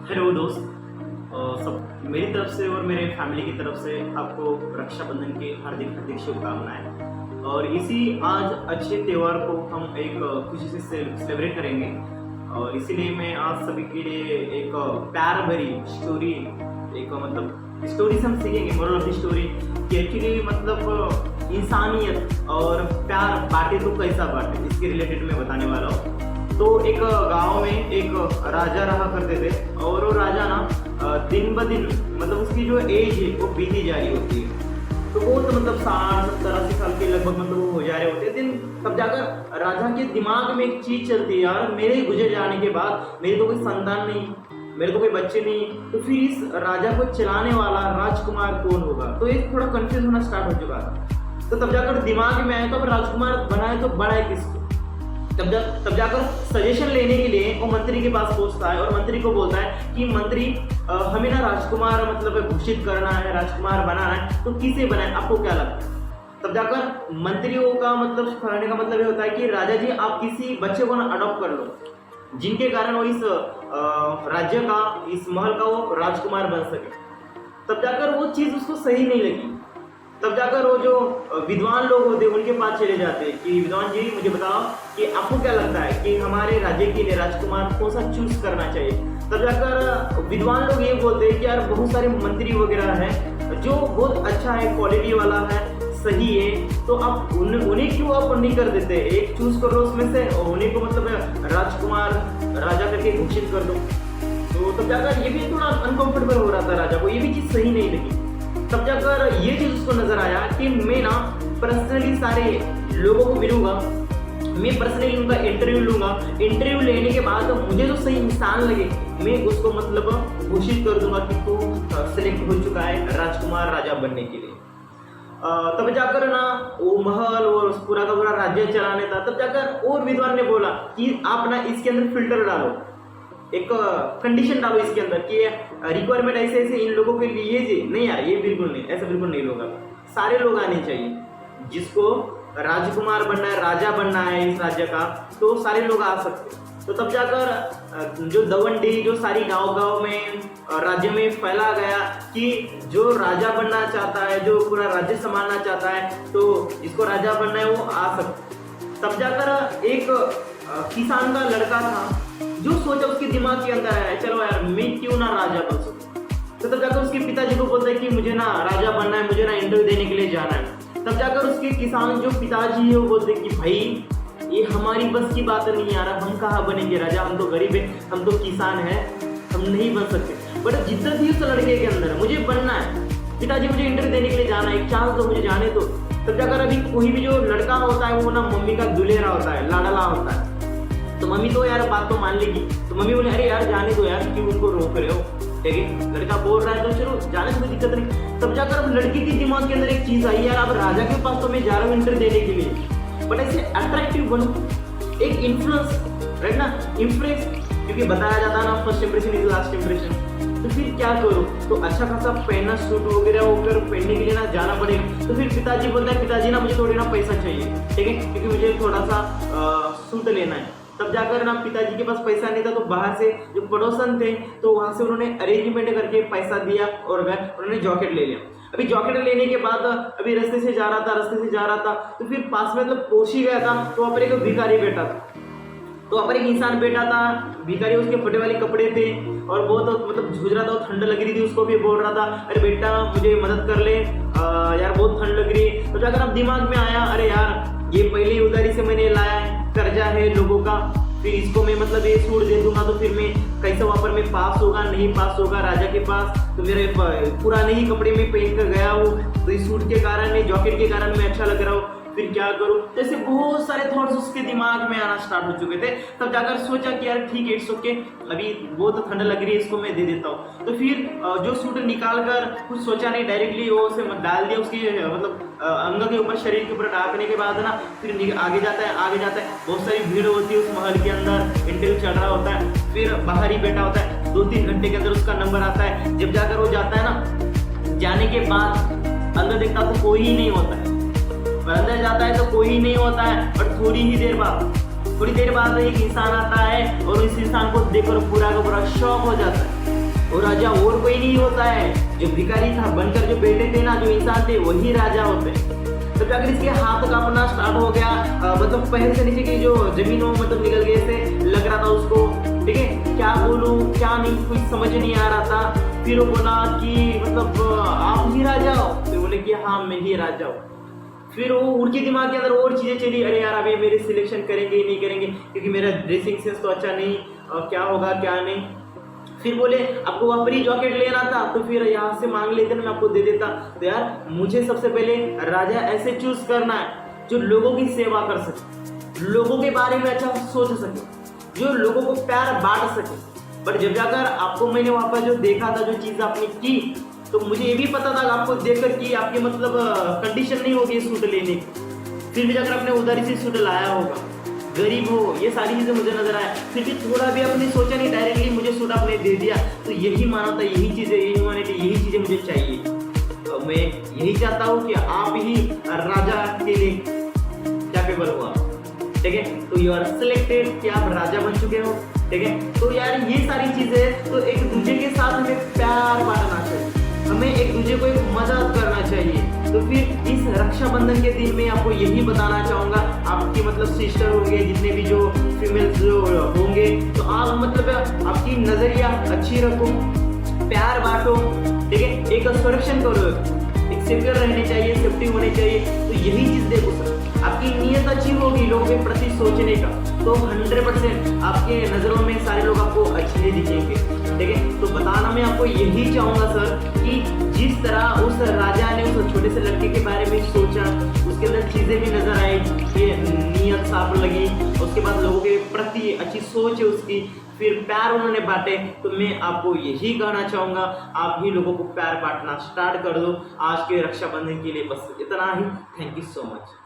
Hello दोस्त। सब मेरी तरफ से और मेरे फैमिली की तरफ से आपको रक्षाबंधन की हार्दिक हार्दिक शुभकामनाएं। और इसी आज अच्छे त्यौहार को हम एक खुशी से सेलिब्रेट करेंगे। और इसीलिए मैं आज सभी के लिए एक प्यार भरी स्टोरी, एक मतलब स्टोरी से हम सीखेंगे मोरल ऑफ द स्टोरी कि एक्चुअली मतलब इंसानियत और प्यार बांटे तो कैसा बांटे, इसके रिलेटेड मैं बताने वाला हूँ। तो एक गांव में एक राजा रहा करते थे और वो राजा ना दिन ब दिन मतलब उसकी जो एज है वो बीती जा रही होती है। तो वो तो मतलब 60-70-80 साल के लगभग मतलब वो हो जा रहे होते हैं दिन। तब जाकर राजा के दिमाग में एक चीज चलती है, यार मेरे गुजर जाने के बाद मेरे तो कोई संतान नहीं, मेरे तो कोई बच्चे नहीं, तो फिर इस राजा को चलाने वाला राजकुमार कौन होगा। तो एक थोड़ा कंफ्यूज होना स्टार्ट हो चुका था। तो तब जाकर दिमाग में आया तो अब राजकुमार बनाए तो बनाए किसको। तब जाकर सजेशन लेने के लिए वो मंत्री के पास पहुंचता है और मंत्री को बोलता है कि मंत्री हमें ना राजकुमार मतलब घोषित करना है, राजकुमार बनाना है, तो किसे बनाए, आपको क्या लगता है। तब जाकर मंत्रियों का मतलब कहने का मतलब ये होता है कि राजा जी आप किसी बच्चे को ना अडॉप्ट कर लो, जिनके कारण वो इस राज्य का, इस महल का वो राजकुमार बन सके। तब जाकर वो चीज़ उसको सही नहीं लगी। तब जाकर वो जो विद्वान लोग होते हैं उनके पास चले जाते हैं कि विद्वान जी मुझे बताओ कि आपको क्या लगता है कि हमारे राज्य के लिए राजकुमार कौन सा चूज करना चाहिए। तब जाकर विद्वान लोग ये बोलते हैं कि यार बहुत सारे मंत्री वगैरह हैं जो बहुत अच्छा है, क्वालिटी वाला है, सही है, तो आप उन्हें क्यों आप नहीं कर देते, एक चूज कर लो उसमें से और उन्हीं को मतलब राजकुमार राजा करके घोषित कर दो। तो तब जाकर ये भी थोड़ा अनकंफर्टेबल हो रहा था राजा को, ये भी चीज़ सही नहीं लगी। तब जाकर ये चीज उसको नजर आया कि मैं ना पर्सनली सारे लोगों को मिलूंगा, मैं पर्सनली उनका इंटरव्यू लूंगा, इंटरव्यू लेने के बाद मुझे जो सही इंसान लगे मैं उसको मतलब घोषित कर दूंगा कि तू सिलेक्ट हो चुका है राजकुमार राजा बनने के लिए। तब जाकर ना वो महल और पूरा का पूरा राज्य चलाने था। तब जाकर और विद्वान ने बोला कि आप ना इसके अंदर फिल्टर डालो, एक कंडीशन डालो इसके अंदर कि रिक्वायरमेंट ऐसे ऐसे इन लोगों के लिए जी नहीं यार, ये बिल्कुल नहीं, ऐसा बिल्कुल नहीं होगा, सारे लोग आने चाहिए, जिसको राजकुमार बनना है, राजा बनना है इस राज्य का, तो सारे लोग आ सकते हैं। तो तब जाकर जो दवंडी जो सारी गांव में राज्य में फैला गया कि जो राजा बनना चाहता है, जो पूरा राज्य संभालना चाहता है, तो जिसको राजा बनना है वो आ सकता। तब जाकर एक किसान का लड़का था जो सोचा उसके दिमाग के अंदर आया चलो यार मैं क्यों ना राजा बन सकूं। तो तब जाकर उसके पिताजी को बोलता है कि मुझे ना राजा बनना है, मुझे ना इंटरव्यू देने के लिए जाना है। तब जाकर उसके किसान जो पिताजी है वो बोलते हैं कि भाई ये हमारी बस की बात नहीं यार, हम कहाँ बनेंगे राजा, हम तो गरीब है, हम तो किसान है, हम नहीं बन सकते। बट जिद्दत थी उस लड़के के अंदर, मुझे बनना है, पिताजी मुझे इंटरव्यू देने के लिए जाना है, एक चांस दो मुझे जाने दो। तब जाकर अभी कोई भी जो लड़का होता है वो ना मम्मी का दुलेरा होता है, लाडला होता है, तो मम्मी तो यार बात तो मान लेगी। तो मम्मी बोले अरे यार जाने दो यार, क्यों उनको रोक रहे हो, ठीक है लड़का बोल रहा है तो चलो जाने से कोई दिक्कत नहीं। तब जाकर अब लड़की के दिमाग के अंदर एक चीज आई, यार अब राजा के पास तो मैं जा रहा हूँ इंटरव्यू देने के लिए, बट ऐसे अट्रैक्टिव बनूं, एक इन्फ्लुएंस, राइट ना, इन्फ्लुएंस, क्योंकि बताया जाता है ना first impression is last impression. तो फिर क्या करो, तो अच्छा खासा पहनना सूट वगैरह होकर पहनने के लिए ना जाना पड़ेगा। तो फिर पिताजी बोलता है पिताजी ना मुझे थोड़ी ना पैसा चाहिए, ठीक है, क्योंकि मुझे थोड़ा सा सूट लेना है। तब जाकर ना पिताजी के पास पैसा नहीं था तो बाहर से जो पड़ोसन थे तो वहां से उन्होंने अरेंजमेंट करके पैसा दिया और उन्होंने जॉकेट ले लिया। अभी जॉकेट लेने के बाद अभी रास्ते से जा रहा था तो फिर पास में मतलब पहुंच ही गया था। तो वहाँ पर एक भिखारी बैठा था, तो वहाँ पर एक इंसान बैठा था, भिखारी, उसके फटे वाले कपड़े थे और बहुत मतलब झूझ रहा था, ठंड लग रही थी उसको भी, बोल रहा था अरे बेटा मुझे मदद कर ले यार बहुत ठंड लग रही है। तो जाकर अब दिमाग में आया अरे यार ये पहले ही उधारी से मैंने लाया है, कर्जा है लोगों का, फिर इसको मैं मतलब ये सूट दे दूंगा तो फिर मैं कैसे वहाँ पर मैं पास होगा, नहीं पास होगा राजा के पास, तो मेरे पुराने ही कपड़े में पहन कर गया हूँ, तो इस सूट के कारण, जॉकेट के कारण मैं अच्छा लग रहा हूँ, फिर क्या करूं। जैसे बहुत सारे थॉट्स उसके दिमाग में आना स्टार्ट हो चुके थे। तब जाकर सोचा कि यार ठीक है इट्स ओके, अभी बहुत ठंड लग रही है, इसको मैं दे देता हूँ। तो फिर जो सूट निकाल कर कुछ सोचा नहीं, डायरेक्टली वो उसे डाल दिया उसके मतलब अंग के ऊपर, शरीर के ऊपर डालने के बाद ना फिर आगे जाता है। बहुत सारी भीड़ होती है उस महल के अंदर, इंटरव्यू चल रहा होता है, फिर बाहर ही बैठा होता है, 2-3 घंटे के अंदर उसका नंबर आता है। जब जाकर वो जाता है ना, जाने के बाद अंदर देखता तो कोई ही नहीं होता है, अंदर जाता है तो कोई ही नहीं होता है, और थोड़ी देर बाद एक इंसान आता है और इस इंसान को देखकर पूरा का पूरा शॉक हो जाता है। वो राजा और कोई नहीं होता है, जो भिखारी था बनकर जो बैठे थे ना, जो इंसान थे वही राजा होते हैं। तो अगर इसके हाथ कांपना स्टार्ट हो गया, मतलब पैर से नीचे की जो जमीन हो मतलब निकल गई, ऐसे लग रहा था उसको, ठीक है, क्या बोलूं क्या नहीं कुछ समझ नहीं आ रहा था। फिर वो बोला कि मतलब आप ही राजा हो? तो बोले कि हाँ मैं ही राजा हूँ। फिर वो उनके दिमाग के अंदर और चीजें चली, अरे यार अभी मेरे सिलेक्शन करेंगे ही नहीं करेंगे, क्योंकि मेरा ड्रेसिंग सेंस तो अच्छा नहीं, क्या होगा क्या नहीं। फिर बोले आपको वापरी जॉकेट लेना था तो फिर यहाँ से मांग लेते ना, मैं आपको दे देता। तो यार मुझे सबसे पहले राजा ऐसे चूज करना है जो लोगों की सेवा कर सके, लोगों के बारे में अच्छा सोच सके, जो लोगों को प्यार बांट सके। पर जब जाकर आपको मैंने वहां पर जो देखा था, जो चीज आपने की, तो मुझे ये भी पता था आपको देखकर कि आपकी मतलब कंडीशन नहीं होगी सूट लेने की। फिर भी जाकर आपने उधारी से सूट लाया होगा, गरीब हो, ये सारी चीजें मुझे नजर आया। फिर भी थोड़ा भी आपने सोचा नहीं, डायरेक्टली मुझे सूट आपने दे दिया। तो यही मानवता, यही चीजें, यही ह्यूमैनिटी, यही चीजें मुझे चाहिए। तो मैं यही चाहता हूँ कि आप ही राजा के लिए कैपेबल हो, ठीक है। तो यू आर सिलेक्टेड कि आप राजा बन चुके हो, ठीक है। तो यार ये सारी चीजें, तो एक दूसरे के साथ हमें प्यार बांटना चाहिए, हमें एक दूसरे को एक मदद करना चाहिए। तो फिर इस रक्षाबंधन के दिन में आपको यही बताना चाहूंगा, आपकी मतलब सिस्टर होंगे, जितने भी जो फीमेल्स जो होंगे, तो आप मतलब आपकी नजरिया अच्छी रखो, प्यार बांटो, ठीक है। एक संरक्षण करो, एक सिक्योर रहनी चाहिए, सेफ्टी होनी चाहिए। तो यही चीज देखो सर, आपकी नीयत अच्छी होगी लोगों के प्रति सोचने का, तो 100% आपके नजरों में सारे लोग आपको अच्छे ही दिखेंगे, ठीक है। तो बताना मैं आपको यही चाहूंगा सर कि जिस तरह उस राजा ने उस छोटे से लड़के के बारे में सोचा, उसके अंदर चीजें भी नजर आई, ये नीयत साफ लगी, उसके बाद लोगों के प्रति अच्छी सोच है उसकी, फिर प्यार उन्होंने बांटे। तो मैं आपको यही कहना चाहूंगा, आप भी लोगों को प्यार बांटना स्टार्ट कर दो। आज के रक्षाबंधन के लिए बस इतना ही। Thank you so much.